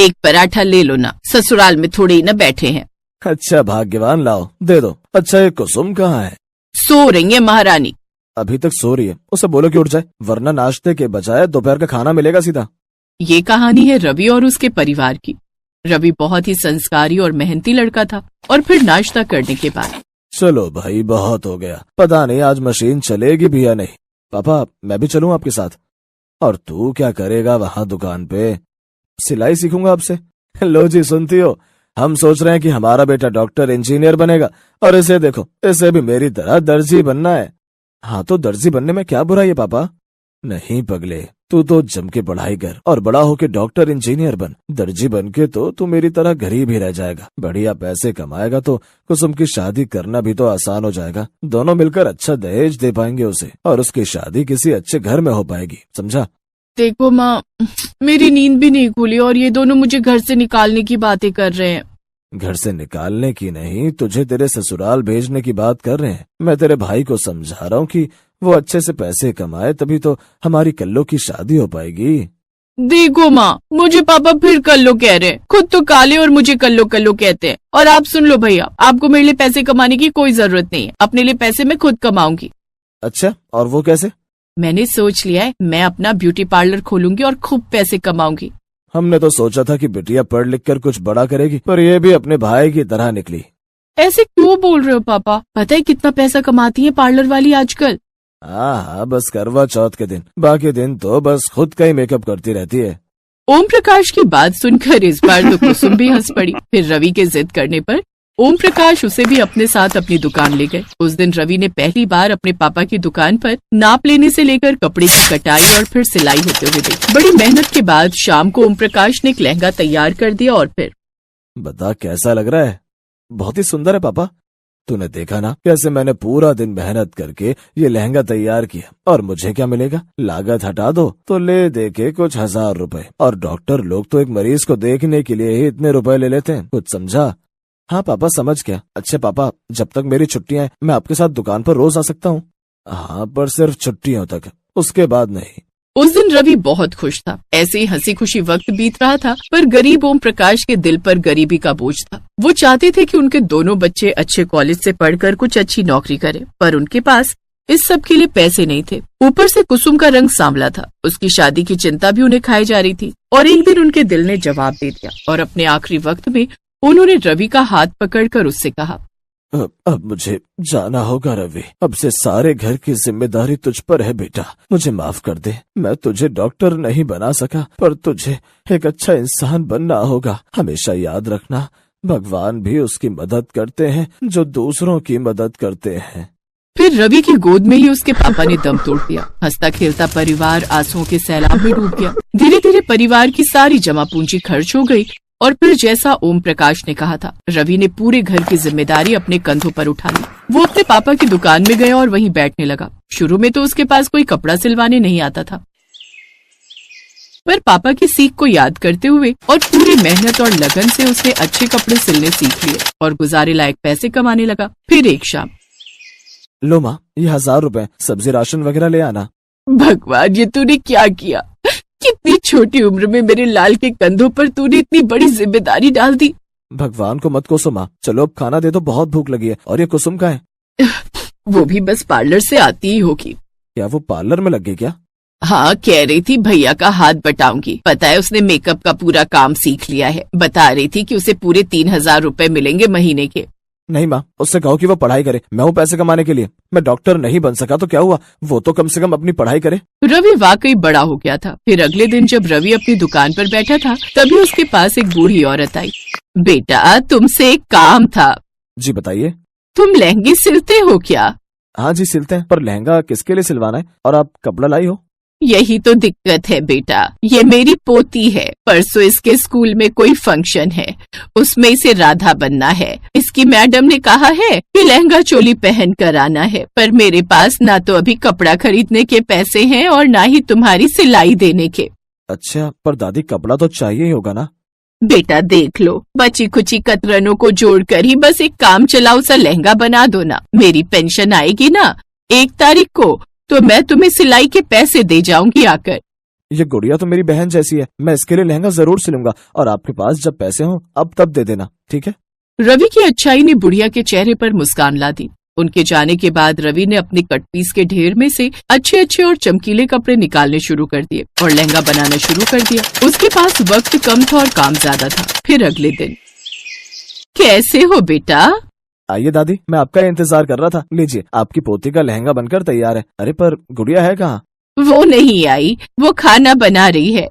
एक पराठा ले लो ना, ससुराल में थोड़े ही न बैठे हैं। अच्छा भाग्यवान, लाओ दे दो। अच्छा ये कुसुम कहाँ है? सो रही है महारानी। अभी तक सो रही है? उसे बोलो कि उठ जाए, वरना नाश्ते के बजाय दोपहर का खाना मिलेगा सीधा। ये कहानी है रवि और उसके परिवार की। रवि बहुत ही संस्कारी और मेहनती लड़का था। और फिर नाश्ता करने के बाद, चलो भाई बहुत हो गया, पता नहीं आज मशीन चलेगी भी या नहीं। पापा मैं भी चलूं आपके साथ? और तू क्या करेगा वहाँ दुकान पे? सिलाई सीखूंगा आपसे। लो जी, सुनती हो, हम सोच रहे हैं कि हमारा बेटा डॉक्टर इंजीनियर बनेगा, और इसे देखो, इसे भी मेरी तरह दर्जी बनना है। हाँ तो दर्जी बनने में क्या बुराई है पापा? नहीं पगले, तू तो जम के पढ़ाई कर और बड़ा होके डॉक्टर इंजीनियर बन। दर्जी बन के तो तू मेरी तरह गरीब ही रह जाएगा। बढ़िया पैसे कमाएगा तो कुसुम की शादी करना भी तो आसान हो जाएगा। दोनों मिलकर अच्छा दहेज दे पाएंगे उसे, और उसकी शादी किसी अच्छे घर में हो पाएगी, समझा? देखो माँ, मेरी नींद भी नहीं खुली और ये दोनों मुझे घर से निकालने की बातें कर रहे हैं। घर से निकालने की नहीं, तुझे तेरे ससुराल भेजने की बात कर रहे हैं। मैं तेरे भाई को समझा रहा हूँ कि वो अच्छे से पैसे कमाए, तभी तो हमारी कल्लो की शादी हो पाएगी। देखो माँ, मुझे पापा फिर कल्लो कह रहे हैं। खुद तो काले और मुझे कल्लो कल्लो कहते हैं। और आप सुन लो भैया, आपको मेरे लिए पैसे कमाने की कोई जरूरत नहीं है। अपने लिए पैसे मैं खुद कमाऊंगी। अच्छा, और वो कैसे? मैंने सोच लिया है, मैं अपना ब्यूटी पार्लर खोलूंगी और खूब पैसे कमाऊंगी। हमने तो सोचा था कि बिटिया पढ़ लिख कर कुछ बड़ा करेगी, पर ये भी अपने भाई की तरह निकली। ऐसे क्यों बोल रहे हो पापा? पता है कितना पैसा कमाती है पार्लर वाली आजकल? हाँ, बस करवा चौथ के दिन, बाकी दिन तो बस खुद का ही मेकअप करती रहती है। ओम प्रकाश की बात सुनकर इस बार तो कुसुम भी हंस पड़ी। फिर रवि के जिद करने पर ओम प्रकाश उसे भी अपने साथ अपनी दुकान ले गए। उस दिन रवि ने पहली बार अपने पापा की दुकान पर नाप लेने से लेकर कपड़े की कटाई और फिर सिलाई होते हुए देखी। बड़ी मेहनत के बाद शाम को ओम प्रकाश ने एक लहंगा तैयार कर दिया। और फिर बता कैसा लग रहा है? बहुत ही सुंदर है पापा। तूने देखा ना कैसे मैंने पूरा दिन मेहनत करके ये लहंगा तैयार किया, और मुझे क्या मिलेगा? लागत हटा दो तो ले दे के कुछ 1000 रुपए, और डॉक्टर लोग तो एक मरीज को देखने के लिए ही इतने रुपए ले लेते हैं, कुछ समझा? हाँ पापा समझ गया। अच्छे पापा, जब तक मेरी छुट्टियां हैं मैं आपके साथ दुकान पर रोज आ सकता हूँ? हाँ, पर सिर्फ छुट्टियों तक, उसके बाद नहीं। उस दिन रवि बहुत खुश था। ऐसे ही हंसी खुशी वक्त बीत रहा था, पर गरीब ओम प्रकाश के दिल पर गरीबी का बोझ था। वो चाहते थे कि उनके दोनों बच्चे अच्छे कॉलेज से पढ़कर कुछ अच्छी नौकरी करें, पर उनके पास इस सब के लिए पैसे नहीं थे। ऊपर से कुसुम का रंग सांवला था, उसकी शादी की चिंता भी उन्हें खाई जा रही थी। और एक दिन उनके दिल ने जवाब दे दिया और अपने आखिरी वक्त में उन्होंने रवि का हाथ पकड़कर उससे कहा, अब मुझे जाना होगा रवि। अब से सारे घर की जिम्मेदारी तुझ पर है बेटा, मुझे माफ कर दे। मैं तुझे डॉक्टर नहीं बना सका, पर तुझे एक अच्छा इंसान बनना होगा। हमेशा याद रखना, भगवान भी उसकी मदद करते हैं जो दूसरों की मदद करते हैं। फिर रवि की गोद में ही उसके पापा ने दम तोड़ दिया। हंसता खेलता परिवार आंसुओं के सैलाब में डूब गया। धीरे धीरे परिवार की सारी जमा पूंजी खर्च हो गई। और फिर जैसा ओम प्रकाश ने कहा था, रवि ने पूरे घर की जिम्मेदारी अपने कंधों पर उठा ली। वो अपने पापा की दुकान में गया और वहीं बैठने लगा। शुरू में तो उसके पास कोई कपड़ा सिलवाने नहीं आता था, पर पापा की सीख को याद करते हुए और पूरी मेहनत और लगन से उसने अच्छे कपड़े सिलने सीख लिए और गुजारे लायक पैसे कमाने लगा। फिर एक शाम, लो माँ, ये 1000 रुपए, सब्जी राशन वगैरह ले आना। भगवान, ये तूने क्या किया? कितनी छोटी उम्र में मेरे लाल के कंधों पर तूने इतनी बड़ी जिम्मेदारी डाल दी। भगवान को मत कोसो माँ, चलो अब खाना दे दो, बहुत भूख लगी है। और ये कुसुम का है? वो भी बस पार्लर से आती ही होगी। क्या वो पार्लर में लग गई क्या? हाँ, कह रही थी भैया का हाथ बटाऊंगी। पता है उसने मेकअप का पूरा काम सीख लिया है। बता रही थी कि उसे पूरे 3000 रुपए मिलेंगे महीने के। नहीं माँ, उससे कहो कि वो पढ़ाई करे। मैं हूँ पैसे कमाने के लिए। मैं डॉक्टर नहीं बन सका तो क्या हुआ, वो तो कम से कम अपनी पढ़ाई करे। रवि वाकई बड़ा हो गया था। फिर अगले दिन जब रवि अपनी दुकान पर बैठा था, तभी उसके पास एक बूढ़ी औरत आई। बेटा, तुमसे एक काम था। जी बताइए। तुम लहंगे सिलते हो क्या? हाँ जी सिलते हैं, पर लहंगा किसके लिए सिलवाना है? और आप कपड़ा लाई हो? यही तो दिक्कत है बेटा। ये मेरी पोती है। परसों इसके स्कूल में कोई फंक्शन है, उसमें इसे राधा बनना है। इसकी मैडम ने कहा है कि लहंगा चोली पहन कर आना है, पर मेरे पास ना तो अभी कपड़ा खरीदने के पैसे हैं और ना ही तुम्हारी सिलाई देने के। अच्छा, पर दादी कपड़ा तो चाहिए ही होगा ना? बेटा देख लो, बची खुची कतरनों को जोड़कर ही बस एक काम चलाओ सा लहंगा बना दो ना। मेरी पेंशन आएगी ना 1 तारीख को, तो मैं तुम्हें सिलाई के पैसे दे जाऊंगी आकर। ये गुड़िया तो मेरी बहन जैसी है, मैं इसके लिए लहंगा जरूर सिलूंगा, और आपके पास जब पैसे हों अब तब दे देना, ठीक है? रवि की अच्छाई ने बुढ़िया के चेहरे पर मुस्कान ला दी। उनके जाने के बाद रवि ने अपने कटपीस के ढेर में से अच्छे अच्छे और चमकीले कपड़े निकालने शुरू कर दिए और लहंगा बनाना शुरू कर दिया। उसके पास वक्त कम था और काम ज्यादा था। फिर अगले दिन, कैसे हो बेटा? आइए दादी, मैं आपका इंतजार कर रहा था। लीजिए, आपकी पोती का लहंगा बनकर तैयार है। अरे पर गुड़िया है कहाँ? वो नहीं आई, वो खाना बना रही है।